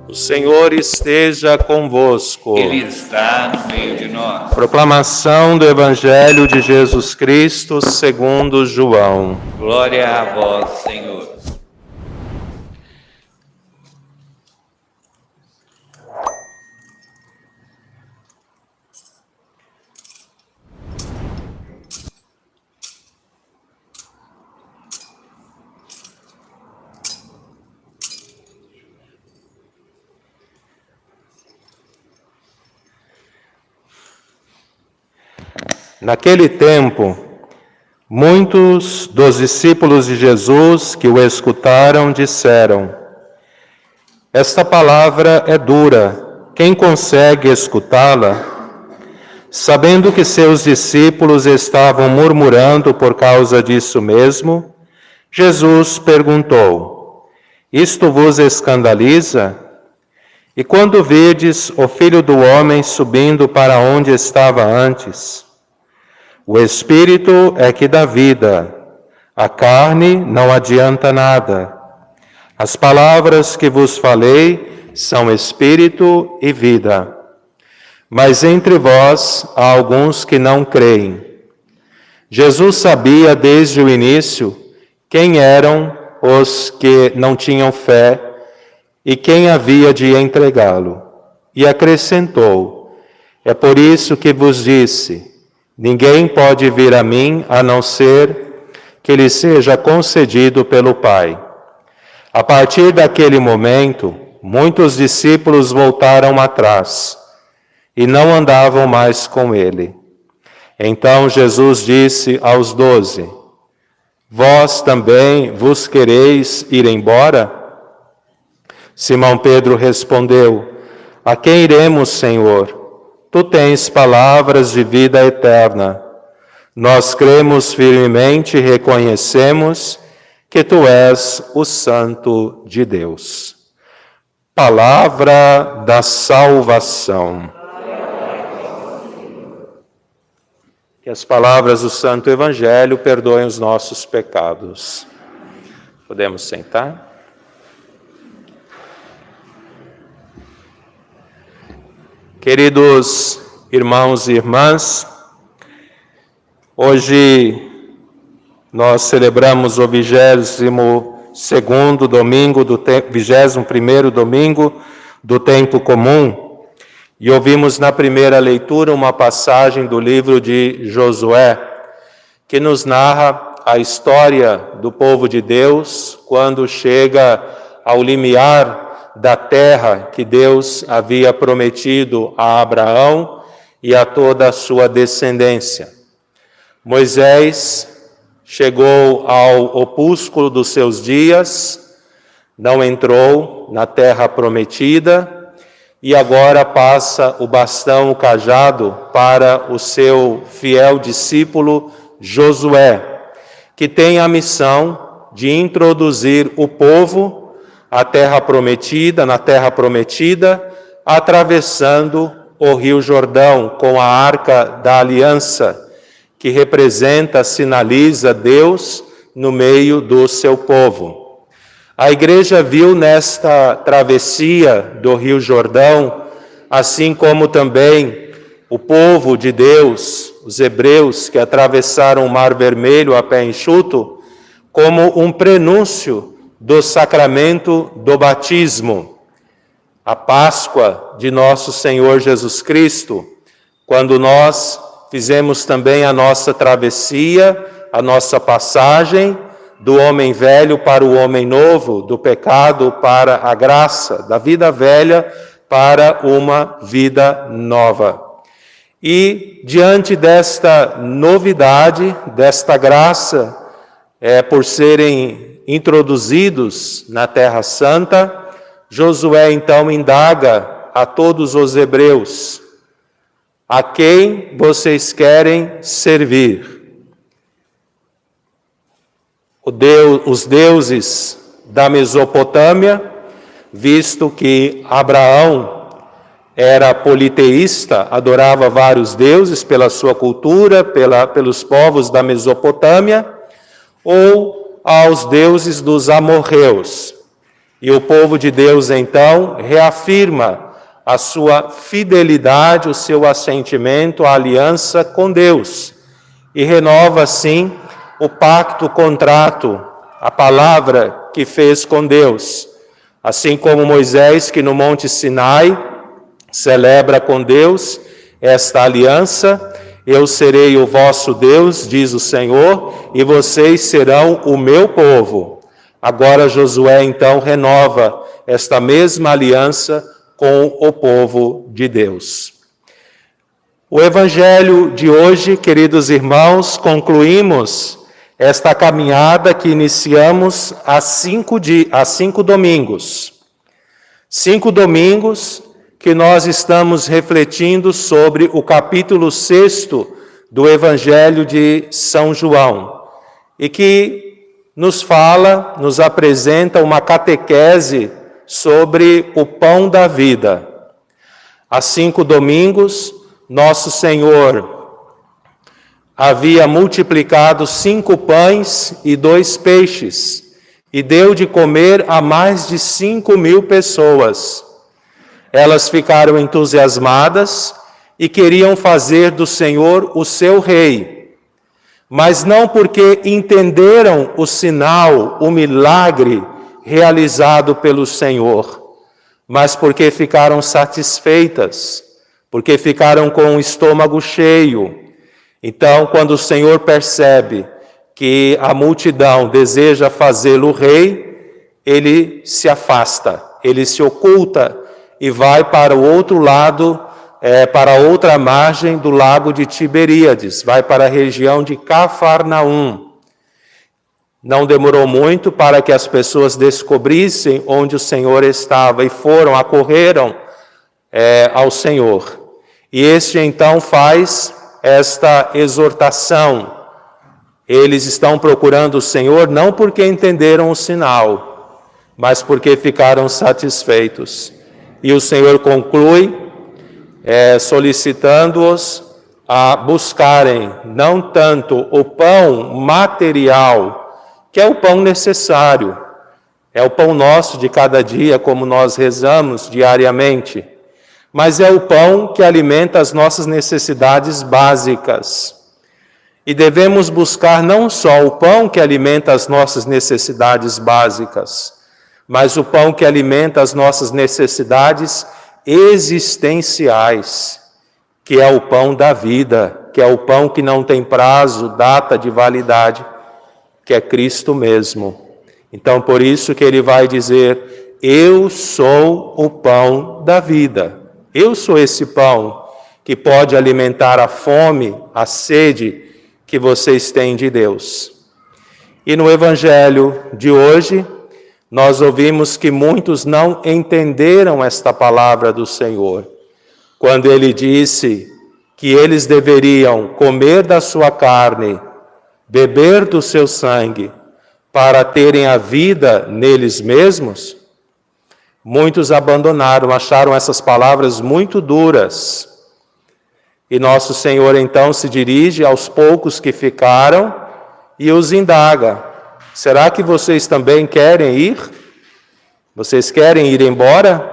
O Senhor esteja convosco. Ele está no meio de nós. Proclamação do Evangelho de Jesus Cristo segundo João. Glória a vós, Senhor. Naquele tempo, muitos dos discípulos de Jesus que o escutaram disseram: esta palavra é dura, quem consegue escutá-la? Sabendo que seus discípulos estavam murmurando por causa disso mesmo, Jesus perguntou: isto vos escandaliza? E quando vedes o Filho do Homem subindo para onde estava antes? O Espírito é que dá vida, a carne não adianta nada. As palavras que vos falei são Espírito e vida. Mas entre vós há alguns que não creem. Jesus sabia desde o início quem eram os que não tinham fé e quem havia de entregá-lo. E acrescentou: é por isso que vos disse: ninguém pode vir a mim a não ser que lhe seja concedido pelo Pai. A partir daquele momento, muitos discípulos voltaram atrás e não andavam mais com ele. Então Jesus disse aos 12: vós também vos quereis ir embora? Simão Pedro respondeu: a quem iremos, Senhor? Tu tens palavras de vida eterna. Nós cremos firmemente e reconhecemos que Tu és o Santo de Deus. Palavra da salvação. Que as palavras do Santo Evangelho perdoem os nossos pecados. Podemos sentar? Queridos irmãos e irmãs, hoje nós celebramos o 22º domingo, 21º domingo do tempo comum, e ouvimos na primeira leitura uma passagem do livro de Josué, que nos narra a história do povo de Deus quando chega ao limiar da terra que Deus havia prometido a Abraão e a toda a sua descendência. Moisés chegou ao opúsculo dos seus dias, não entrou na terra prometida e agora passa o bastão, o cajado para o seu fiel discípulo Josué, que tem a missão de introduzir o povo na terra prometida, atravessando o Rio Jordão com a Arca da Aliança, que representa, sinaliza Deus no meio do seu povo. A igreja viu nesta travessia do Rio Jordão, assim como também o povo de Deus, os hebreus que atravessaram o Mar Vermelho a pé enxuto, como um prenúncio do sacramento do batismo, a Páscoa de nosso Senhor Jesus Cristo, quando nós fizemos também a nossa travessia, a nossa passagem do homem velho para o homem novo, do pecado para a graça, da vida velha para uma vida nova. E diante desta novidade, desta graça, por serem introduzidos na Terra Santa, Josué então indaga a todos os hebreus: a quem vocês querem servir? Os deuses da Mesopotâmia, visto que Abraão era politeísta, adorava vários deuses pela sua cultura, pelos povos da Mesopotâmia, ou aos deuses dos amorreus. E o povo de Deus, então, reafirma a sua fidelidade, o seu assentimento à aliança com Deus. E renova, assim, o pacto, o contrato, a palavra que fez com Deus. Assim como Moisés, que no Monte Sinai celebra com Deus esta aliança: eu serei o vosso Deus, diz o Senhor, e vocês serão o meu povo. Agora Josué, então, renova esta mesma aliança com o povo de Deus. O Evangelho de hoje, queridos irmãos, concluímos esta caminhada que iniciamos há 5 domingos. 5 domingos que nós estamos refletindo sobre o capítulo 6 do Evangelho de São João, e que nos fala, nos apresenta uma catequese sobre o pão da vida. Há 5 domingos, nosso Senhor havia multiplicado 5 pães e 2 peixes, e deu de comer a mais de 5.000 pessoas. Elas ficaram entusiasmadas e queriam fazer do Senhor o seu rei, mas não porque entenderam o sinal, o milagre realizado pelo Senhor, mas porque ficaram satisfeitas, porque ficaram com o estômago cheio. Então, quando o Senhor percebe que a multidão deseja fazê-lo rei, ele se afasta, ele se oculta e vai para o outro lado, para a outra margem do lago de Tiberíades, vai para a região de Cafarnaum. Não demorou muito para que as pessoas descobrissem onde o Senhor estava e acorreram ao Senhor. E este então faz esta exortação. Eles estão procurando o Senhor não porque entenderam o sinal, mas porque ficaram satisfeitos. E o Senhor conclui solicitando-os a buscarem não tanto o pão material, que é o pão necessário, é o pão nosso de cada dia, como nós rezamos diariamente, mas é o pão que alimenta as nossas necessidades básicas. E devemos buscar não só o pão que alimenta as nossas necessidades básicas, mas o pão que alimenta as nossas necessidades existenciais, que é o pão da vida, que é o pão que não tem prazo, data de validade, que é Cristo mesmo. Então, por isso que ele vai dizer: eu sou o pão da vida. Eu sou esse pão que pode alimentar a fome, a sede que vocês têm de Deus. E no Evangelho de hoje, nós ouvimos que muitos não entenderam esta palavra do Senhor, quando ele disse que eles deveriam comer da sua carne, beber do seu sangue, para terem a vida neles mesmos. Muitos abandonaram, acharam essas palavras muito duras. E nosso Senhor então se dirige aos poucos que ficaram e os indaga: será que vocês também querem ir? Vocês querem ir embora?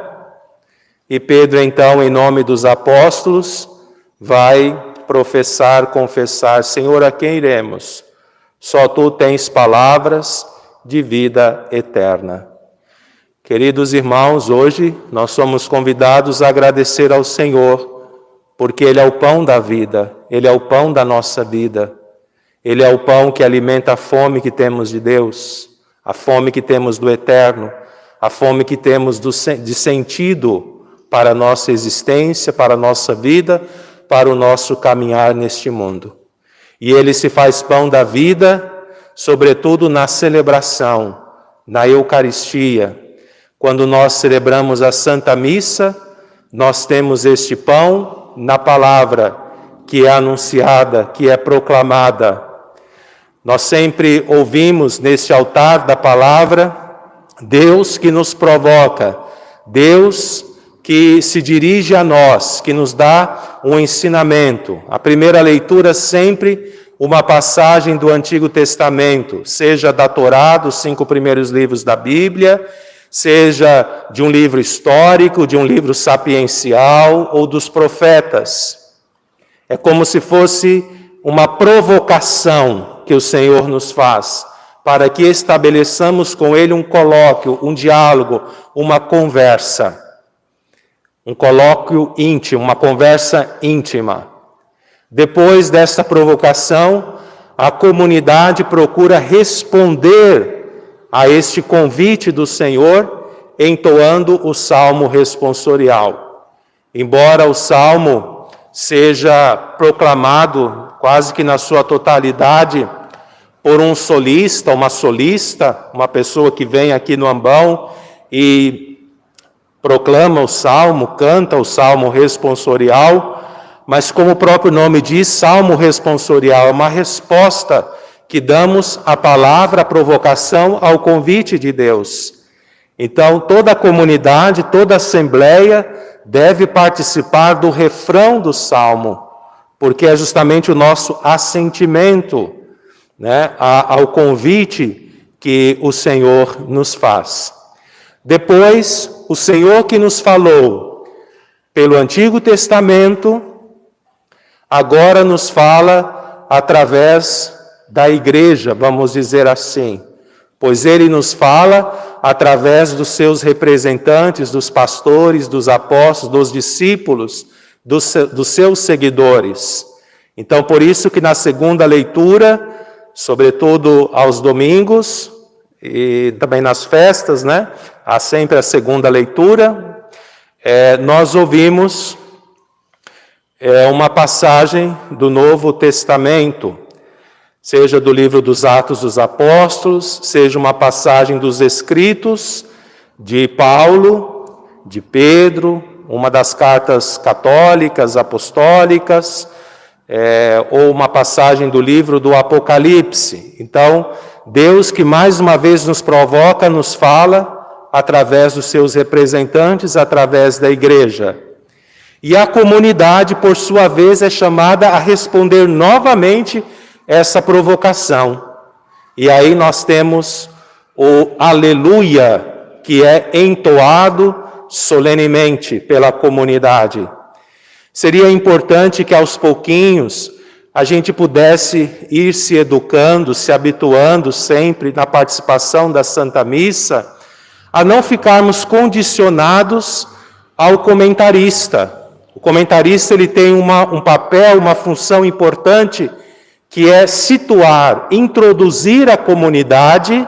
E Pedro então, em nome dos apóstolos, vai confessar: Senhor, a quem iremos? Só Tu tens palavras de vida eterna. Queridos irmãos, hoje nós somos convidados a agradecer ao Senhor, porque Ele é o pão da vida, Ele é o pão da nossa vida. Ele é o pão que alimenta a fome que temos de Deus, a fome que temos do eterno, a fome que temos de sentido para a nossa existência, para a nossa vida, para o nosso caminhar neste mundo. E Ele se faz pão da vida, sobretudo na celebração, na Eucaristia. Quando nós celebramos a Santa Missa, nós temos este pão na palavra que é anunciada, que é proclamada. Nós sempre ouvimos neste altar da palavra Deus que nos provoca, Deus que se dirige a nós, que nos dá um ensinamento. A primeira leitura sempre uma passagem do Antigo Testamento, seja da Torá, dos 5 primeiros livros da Bíblia, seja de um livro histórico, de um livro sapiencial ou dos profetas. É como se fosse uma provocação que o Senhor nos faz, para que estabeleçamos com Ele um colóquio, um diálogo, uma conversa. Um colóquio íntimo, uma conversa íntima. Depois dessa provocação, a comunidade procura responder a este convite do Senhor, entoando o salmo responsorial. Embora o salmo seja proclamado quase que na sua totalidade por um solista, uma pessoa que vem aqui no ambão e proclama o salmo, canta o salmo responsorial, mas como o próprio nome diz, salmo responsorial é uma resposta que damos à palavra, à provocação, ao convite de Deus. Então, toda a comunidade, toda a assembleia deve participar do refrão do salmo, porque é justamente o nosso assentimento, né, ao convite que o Senhor nos faz. Depois, o Senhor que nos falou pelo Antigo Testamento, agora nos fala através da igreja, vamos dizer assim, pois Ele nos fala através dos seus representantes, dos pastores, dos apóstolos, dos discípulos, dos seus seguidores. Então, por isso que na segunda leitura, sobretudo aos domingos e também nas festas, né? Há sempre a segunda leitura, nós ouvimos uma passagem do Novo Testamento, seja do livro dos Atos dos Apóstolos, seja uma passagem dos escritos de Paulo, de Pedro, uma das cartas católicas, apostólicas, ou uma passagem do livro do Apocalipse. Então, Deus que mais uma vez nos provoca, nos fala através dos seus representantes, através da igreja. E a comunidade, por sua vez, é chamada a responder novamente essa provocação. E aí nós temos o aleluia, que é entoado solenemente pela comunidade. Seria importante que aos pouquinhos a gente pudesse ir se educando, se habituando sempre na participação da Santa Missa, a não ficarmos condicionados ao comentarista. O comentarista ele tem um papel, uma função importante, que é situar, introduzir a comunidade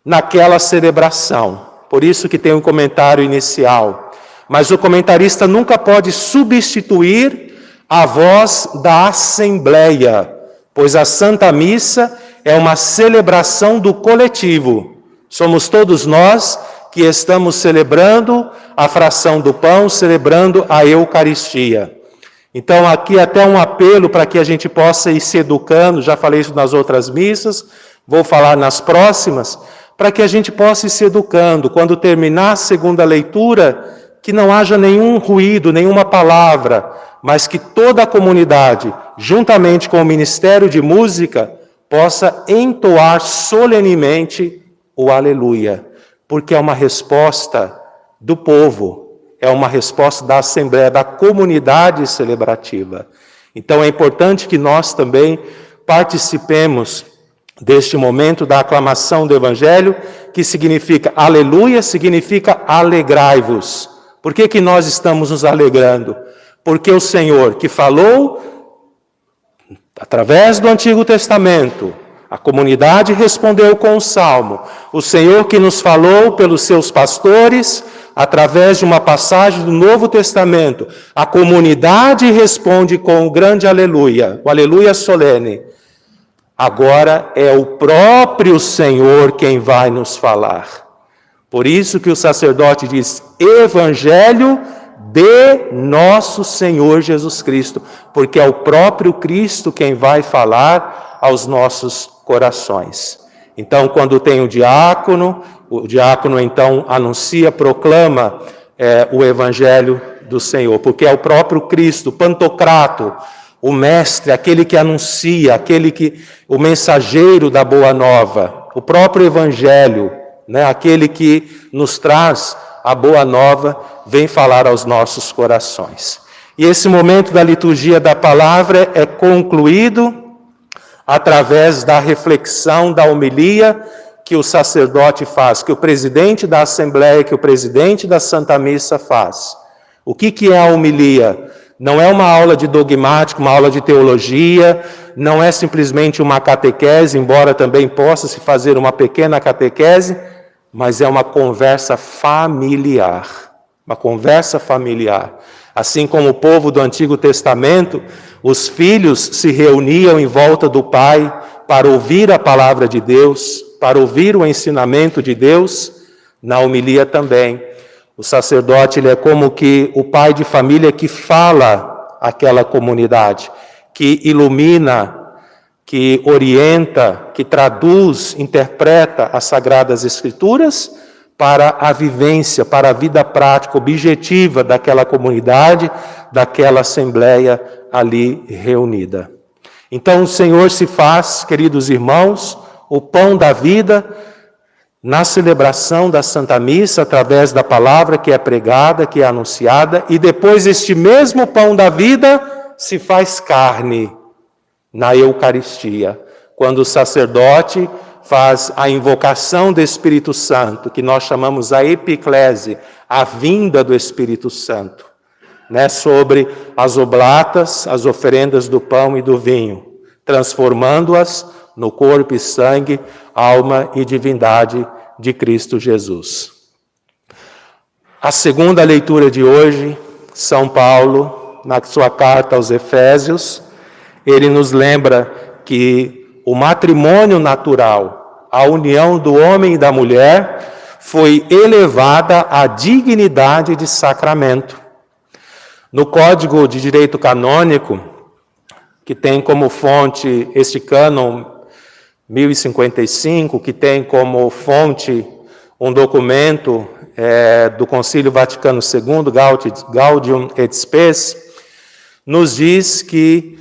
naquela celebração. Por isso que tem um comentário inicial. Mas o comentarista nunca pode substituir a voz da Assembleia, pois a Santa Missa é uma celebração do coletivo. Somos todos nós que estamos celebrando a fração do pão, celebrando a Eucaristia. Então, aqui até um apelo para que a gente possa ir se educando, já falei isso nas outras missas, vou falar nas próximas, para que a gente possa ir se educando. Quando terminar a segunda leitura, que não haja nenhum ruído, nenhuma palavra, mas que toda a comunidade, juntamente com o Ministério de Música, possa entoar solenemente o Aleluia, porque é uma resposta do povo, é uma resposta da Assembleia, da comunidade celebrativa. Então é importante que nós também participemos deste momento da aclamação do Evangelho, que significa aleluia, significa alegrai-vos. Por que nós estamos nos alegrando? Porque o Senhor que falou através do Antigo Testamento, a comunidade respondeu com o Salmo. O Senhor que nos falou pelos seus pastores, através de uma passagem do Novo Testamento, a comunidade responde com o grande aleluia, o aleluia solene. Agora é o próprio Senhor quem vai nos falar. Por isso que o sacerdote diz, Evangelho de nosso Senhor Jesus Cristo, porque é o próprio Cristo quem vai falar aos nossos corações. Então, quando tem o diácono então anuncia, proclama o Evangelho do Senhor, porque é o próprio Cristo, o Pantocrato, o mestre, aquele que anuncia, o mensageiro da Boa Nova, o próprio Evangelho, né? Aquele que nos traz a boa nova, vem falar aos nossos corações. E esse momento da liturgia da palavra é concluído através da reflexão, da homilia que o sacerdote faz, que o presidente da Assembleia, que o presidente da Santa Missa faz. O que é a homilia? Não é uma aula de dogmática, uma aula de teologia, não é simplesmente uma catequese, embora também possa se fazer uma pequena catequese, mas é uma conversa familiar. Uma conversa familiar. Assim como o povo do Antigo Testamento, os filhos se reuniam em volta do pai para ouvir a palavra de Deus, para ouvir o ensinamento de Deus, na homilia também. O sacerdote ele é como que o pai de família que fala àquela comunidade, que ilumina, que orienta, que traduz, interpreta as Sagradas Escrituras para a vivência, para a vida prática, objetiva daquela comunidade, daquela assembleia ali reunida. Então o Senhor se faz, queridos irmãos, o pão da vida, na celebração da Santa Missa, através da palavra que é pregada, que é anunciada, e depois este mesmo pão da vida se faz carne na Eucaristia, quando o sacerdote faz a invocação do Espírito Santo, que nós chamamos a epiclese, a vinda do Espírito Santo, né, sobre as oblatas, as oferendas do pão e do vinho, transformando-as no corpo e sangue, alma e divindade de Cristo Jesus. A segunda leitura de hoje, São Paulo, na sua carta aos Efésios, ele nos lembra que o matrimônio natural, a união do homem e da mulher, foi elevada à dignidade de sacramento. No Código de Direito Canônico, que tem como fonte este cânon 1055, que tem como fonte um documento do Concílio Vaticano II, Gaudium et Spes, nos diz que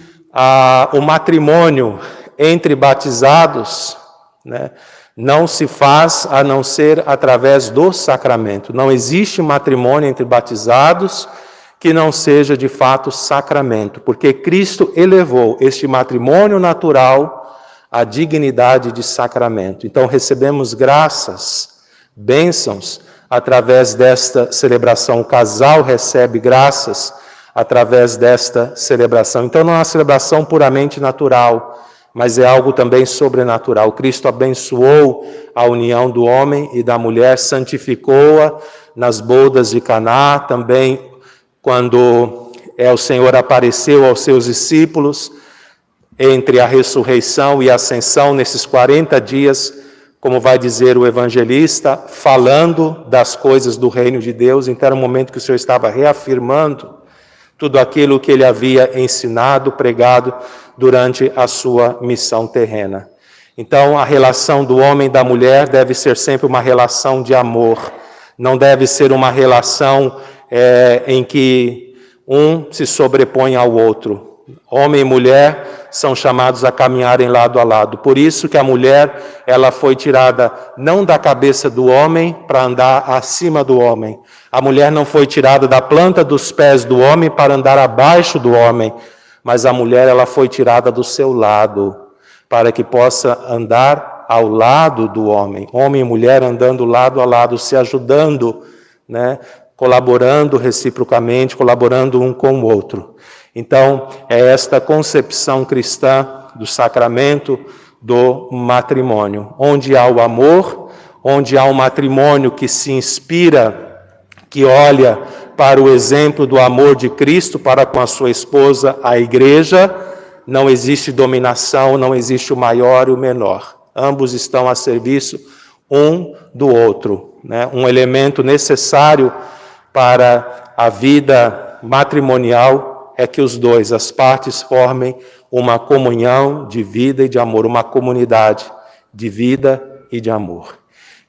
o matrimônio entre batizados, né, não se faz a não ser através do sacramento. Não existe matrimônio entre batizados que não seja de fato sacramento, porque Cristo elevou este matrimônio natural à dignidade de sacramento. Então recebemos graças, bênçãos, através desta celebração. O casal recebe graças através desta celebração. Então não é uma celebração puramente natural, mas é algo também sobrenatural. Cristo abençoou a união do homem e da mulher, santificou-a nas bodas de Caná, também quando o Senhor apareceu aos seus discípulos, entre a ressurreição e a ascensão, nesses 40 dias, como vai dizer o evangelista, falando das coisas do reino de Deus. Então era um momento que o Senhor estava reafirmando tudo aquilo que ele havia ensinado, pregado durante a sua missão terrena. Então a relação do homem e da mulher deve ser sempre uma relação de amor, não deve ser uma relação em que um se sobrepõe ao outro. Homem e mulher são chamados a caminharem lado a lado. Por isso que a mulher, ela foi tirada não da cabeça do homem para andar acima do homem. A mulher não foi tirada da planta dos pés do homem para andar abaixo do homem, mas a mulher, ela foi tirada do seu lado para que possa andar ao lado do homem. Homem e mulher andando lado a lado, se ajudando, né? Colaborando reciprocamente, colaborando um com o outro. Então, é esta concepção cristã do sacramento do matrimônio, onde há o amor, onde há um matrimônio que se inspira, que olha para o exemplo do amor de Cristo para com a sua esposa, a igreja, não existe dominação, não existe o maior e o menor. Ambos estão a serviço um do outro, né? Um elemento necessário para a vida matrimonial é que os dois, as partes, formem uma comunhão de vida e de amor, uma comunidade de vida e de amor.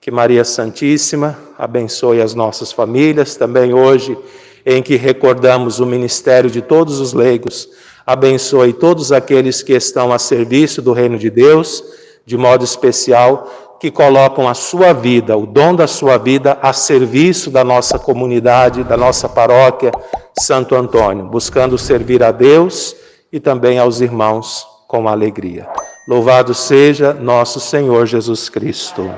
Que Maria Santíssima abençoe as nossas famílias, também hoje em que recordamos o ministério de todos os leigos, abençoe todos aqueles que estão a serviço do reino de Deus, de modo especial que colocam a sua vida, o dom da sua vida, a serviço da nossa comunidade, da nossa paróquia Santo Antônio, buscando servir a Deus e também aos irmãos com alegria. Louvado seja nosso Senhor Jesus Cristo.